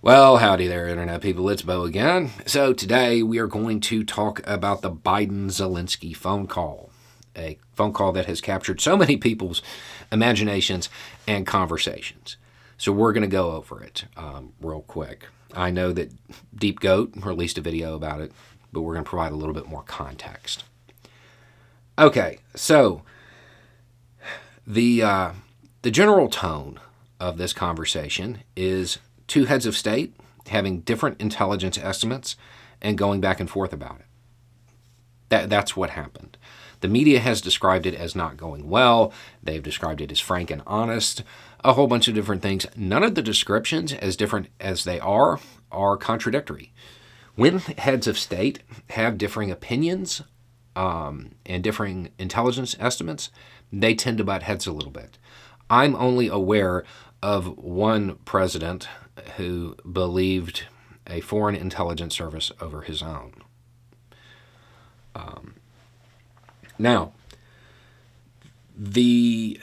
Well, howdy there, Internet people. It's Bo again. So, today we are going to talk about the Biden-Zelensky phone call, a phone call that has captured so many people's imaginations and conversations. So, we're going to go over it real quick. I know that Deep Goat released a video about it, but we're going to provide a little bit more context. Okay, so the general tone of this conversation is two heads of state having different intelligence estimates and going back and forth about it. That's what happened. The media has described it as not going well. They've described it as frank and honest, a whole bunch of different things. None of the descriptions, as different as they are contradictory. When heads of state have differing opinions and differing intelligence estimates, they tend to butt heads a little bit. I'm only aware of one president who believed a foreign intelligence service over his own. Now, the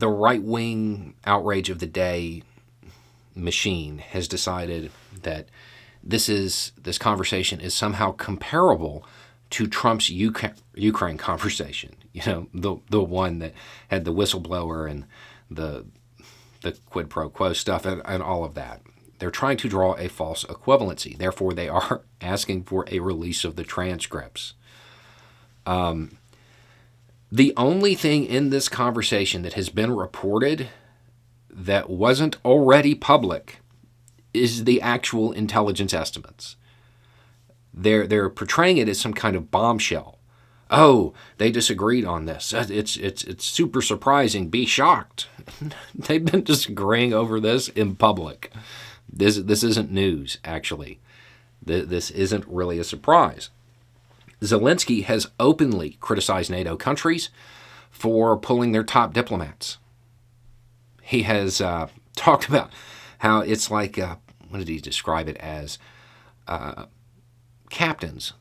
right-wing outrage of the day machine has decided that this conversation is somehow comparable to Trump's Ukraine conversation. You know, the one that had the whistleblower and the quid pro quo stuff and all of that. They're trying to draw a false equivalency. Therefore, they are asking for a release of the transcripts. The only thing in this conversation that has been reported that wasn't already public is the actual intelligence estimates. They're portraying it as some kind of bombshell. Oh, they disagreed on this. It's super surprising. Be shocked. They've been disagreeing over this in public. This isn't news, actually. This isn't really a surprise. Zelensky has openly criticized NATO countries for pulling their top diplomats. He has talked about how it's like, what did he describe it as? Captains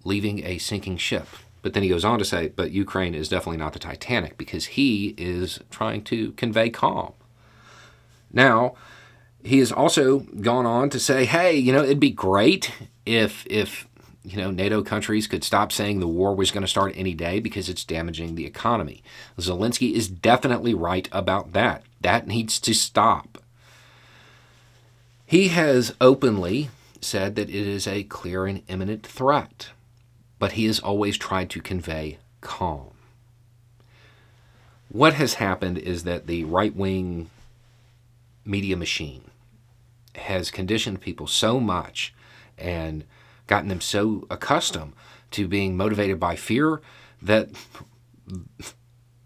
leaving a sinking ship. But then he goes on to say, but Ukraine is definitely not the Titanic, because he is trying to convey calm. Now, he has also gone on to say, hey, it'd be great if NATO countries could stop saying the war was going to start any day because it's damaging the economy. Zelensky is definitely right about that. That needs to stop. He has openly said that it is a clear and imminent threat, but he has always tried to convey calm. What has happened is that the right-wing media machine has conditioned people so much and gotten them so accustomed to being motivated by fear that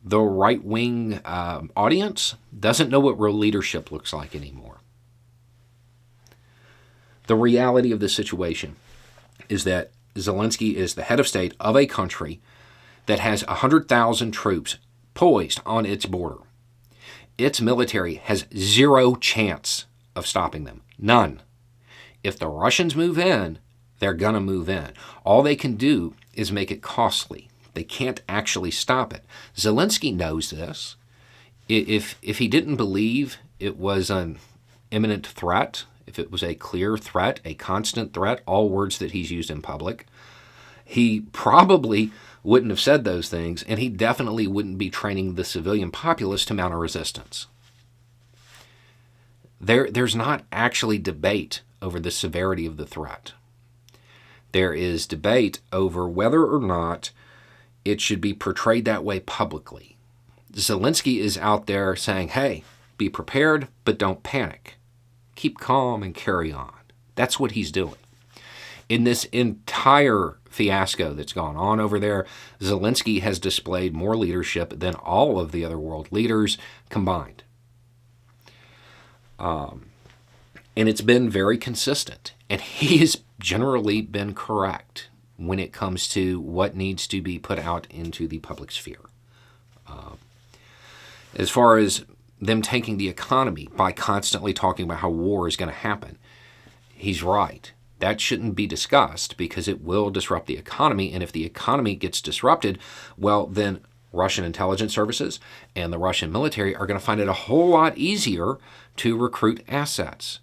the right-wing audience doesn't know what real leadership looks like anymore. The reality of the situation is that Zelensky is the head of state of a country that has 100,000 troops poised on its border. Its military has zero chance of stopping them. None. If the Russians move in, they're going to move in. All they can do is make it costly. They can't actually stop it. Zelensky knows this. If he didn't believe it was an imminent threat, if it was a clear threat, a constant threat, all words that he's used in public, he probably wouldn't have said those things, and he definitely wouldn't be training the civilian populace to mount a resistance. There's not actually debate over the severity of the threat. There is debate over whether or not it should be portrayed that way publicly. Zelensky is out there saying, hey, be prepared, but don't panic. Keep calm and carry on. That's what he's doing. In this entire fiasco that's gone on over there, Zelensky has displayed more leadership than all of the other world leaders combined. And it's been very consistent. And he has generally been correct when it comes to what needs to be put out into the public sphere. As far as them tanking the economy by constantly talking about how war is going to happen, he's right. That shouldn't be discussed because it will disrupt the economy. And if the economy gets disrupted, well, then Russian intelligence services and the Russian military are going to find it a whole lot easier to recruit assets,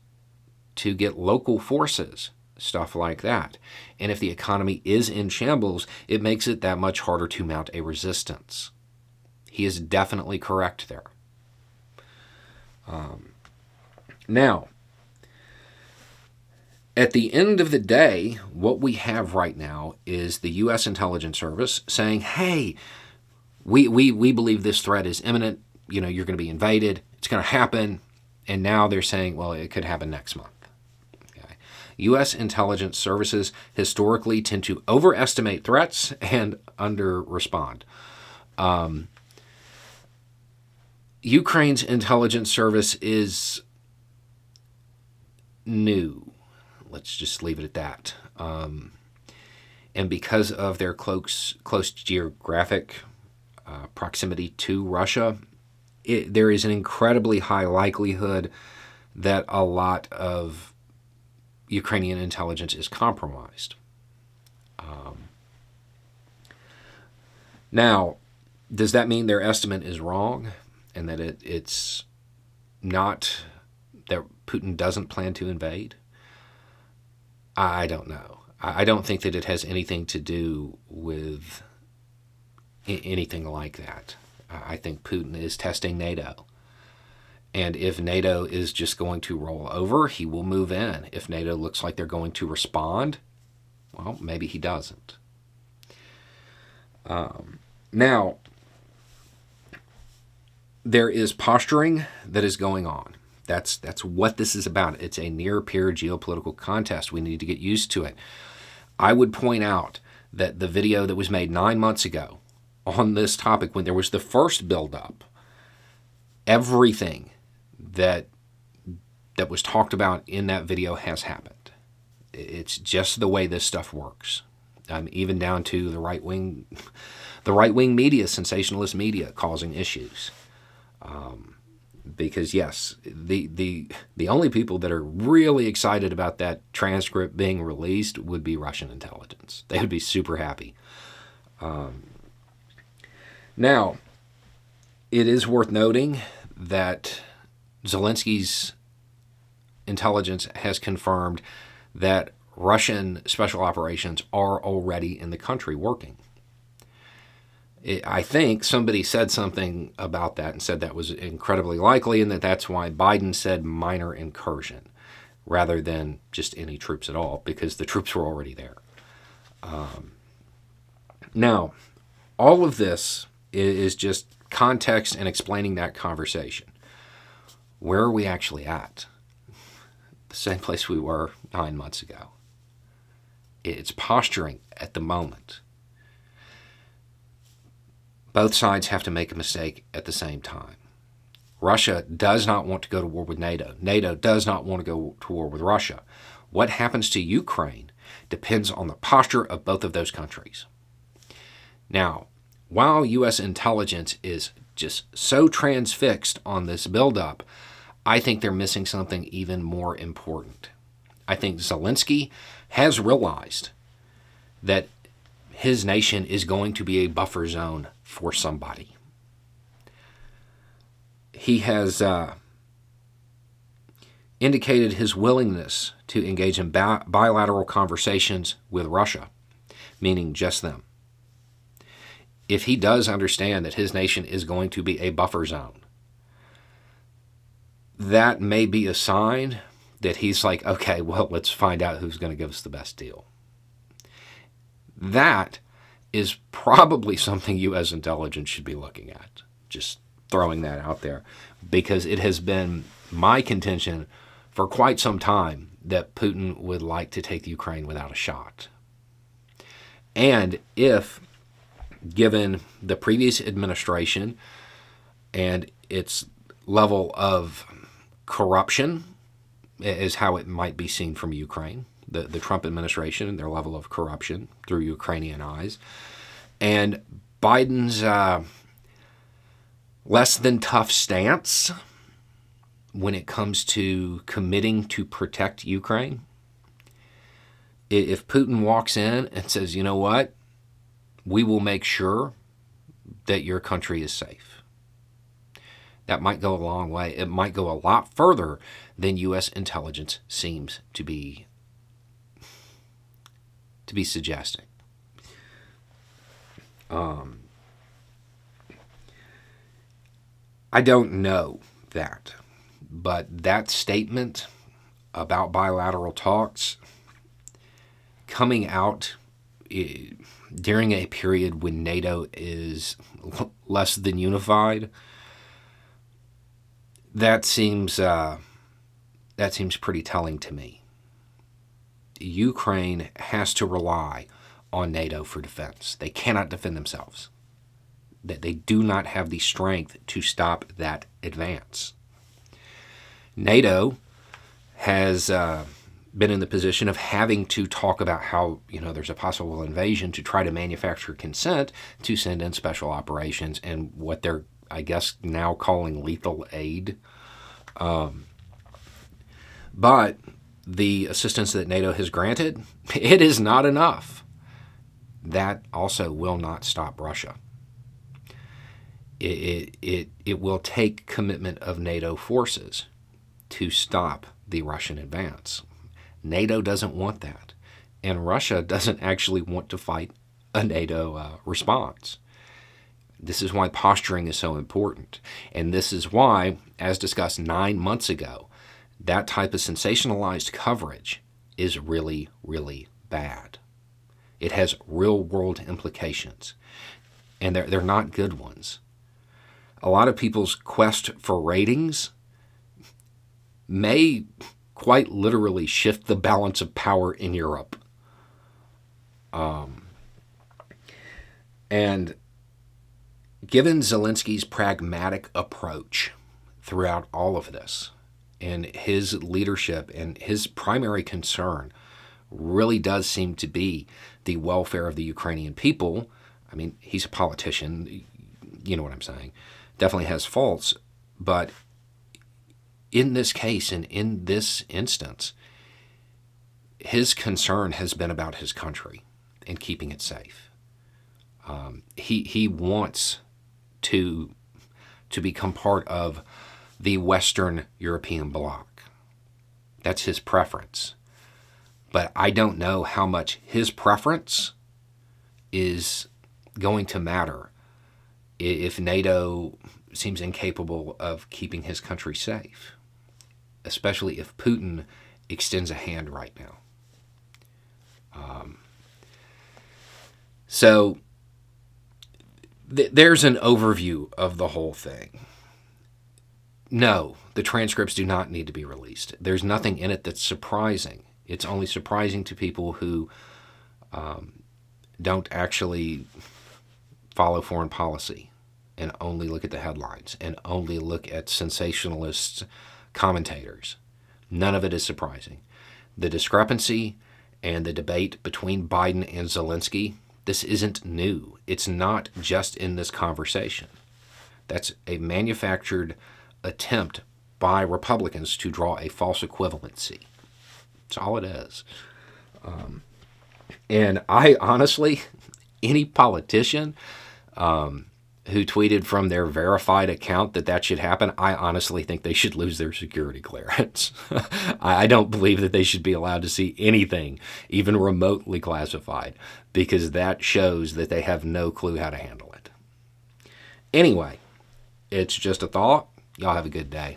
to get local forces, stuff like that. And if the economy is in shambles, it makes it that much harder to mount a resistance. He is definitely correct there. Now, at the end of the day, what we have right now is the U.S. intelligence service saying, hey, we believe this threat is imminent. You're going to be invaded. It's going to happen. And now they're saying, well, it could happen next month. Okay. U.S. intelligence services historically tend to overestimate threats and under-respond. Ukraine's intelligence service is new. Let's just leave it at that. And because of their close geographic proximity to Russia, there is an incredibly high likelihood that a lot of Ukrainian intelligence is compromised. Now, does that mean their estimate is wrong and that it's not that Putin doesn't plan to invade? I don't know. I don't think that it has anything to do with anything like that. I think Putin is testing NATO. And if NATO is just going to roll over, he will move in. If NATO looks like they're going to respond, well, maybe he doesn't. Now, there is posturing that is going on. That's what this is about. It's a near-peer geopolitical contest. We need to get used to it. I would point out that the video that was made 9 months ago on this topic, when there was the first build-up, everything that was talked about in that video has happened. It's just the way this stuff works. Even down to the right-wing media, sensationalist media, causing issues. Because yes, the only people that are really excited about that transcript being released would be Russian intelligence. They would be super happy. Now, it is worth noting that Zelensky's intelligence has confirmed that Russian special operations are already in the country working. I think somebody said something about that and said that was incredibly likely and that's why Biden said minor incursion rather than just any troops at all, because the troops were already there. Now, all of this is just context and explaining that conversation. Where are we actually at? The same place we were 9 months ago. It's posturing at the moment. Both sides have to make a mistake at the same time. Russia does not want to go to war with NATO. NATO does not want to go to war with Russia. What happens to Ukraine depends on the posture of both of those countries. Now, while U.S. intelligence is just so transfixed on this buildup, I think they're missing something even more important. I think Zelensky has realized that his nation is going to be a buffer zone for somebody. He has indicated his willingness to engage in bilateral conversations with Russia, meaning just them. If he does understand that his nation is going to be a buffer zone, that may be a sign that he's like, okay, well, let's find out who's going to give us the best deal. That is probably something U.S. intelligence should be looking at. Just throwing that out there. Because it has been my contention for quite some time that Putin would like to take the Ukraine without a shot. And if, given the previous administration and its level of corruption, is how it might be seen from Ukraine, the Trump administration and their level of corruption through Ukrainian eyes, and Biden's less than tough stance when it comes to committing to protect Ukraine. If Putin walks in and says, you know what, we will make sure that your country is safe. That might go a long way. It might go a lot further than U.S. intelligence seems to be suggesting. I don't know that, but that statement about bilateral talks coming out during a period when NATO is less than unified, that seems pretty telling to me. Ukraine has to rely on NATO for defense. They cannot defend themselves. They do not have the strength to stop that advance. NATO has been in the position of having to talk about how, there's a possible invasion to try to manufacture consent to send in special operations and what they're, I guess, now calling lethal aid. But the assistance that NATO has granted, it is not enough. That also will not stop Russia. It will take commitment of NATO forces to stop the Russian advance. NATO doesn't want that. And Russia doesn't actually want to fight a NATO response. This is why posturing is so important. And this is why, as discussed 9 months ago, that type of sensationalized coverage is really, really bad. It has real-world implications. And they're not good ones. A lot of people's quest for ratings may quite literally shift the balance of power in Europe. And given Zelensky's pragmatic approach throughout all of this, and his leadership and his primary concern really does seem to be the welfare of the Ukrainian people. I mean, he's a politician, you know what I'm saying. Definitely has faults, but in this case and in this instance, his concern has been about his country and keeping it safe. He wants to become part of the Western European bloc. That's his preference. But I don't know how much his preference is going to matter if NATO seems incapable of keeping his country safe, especially if Putin extends a hand right now. So there's an overview of the whole thing. No, the transcripts do not need to be released. There's nothing in it that's surprising. It's only surprising to people who don't actually follow foreign policy and only look at the headlines and only look at sensationalist commentators. None of it is surprising. The discrepancy and the debate between Biden and Zelensky, this isn't new. It's not just in this conversation. That's a manufactured attempt by Republicans to draw a false equivalency. That's all it is. And I honestly, any politician who tweeted from their verified account that should happen, I honestly think they should lose their security clearance. I don't believe that they should be allowed to see anything, even remotely classified, because that shows that they have no clue how to handle it. Anyway, it's just a thought. Y'all have a good day.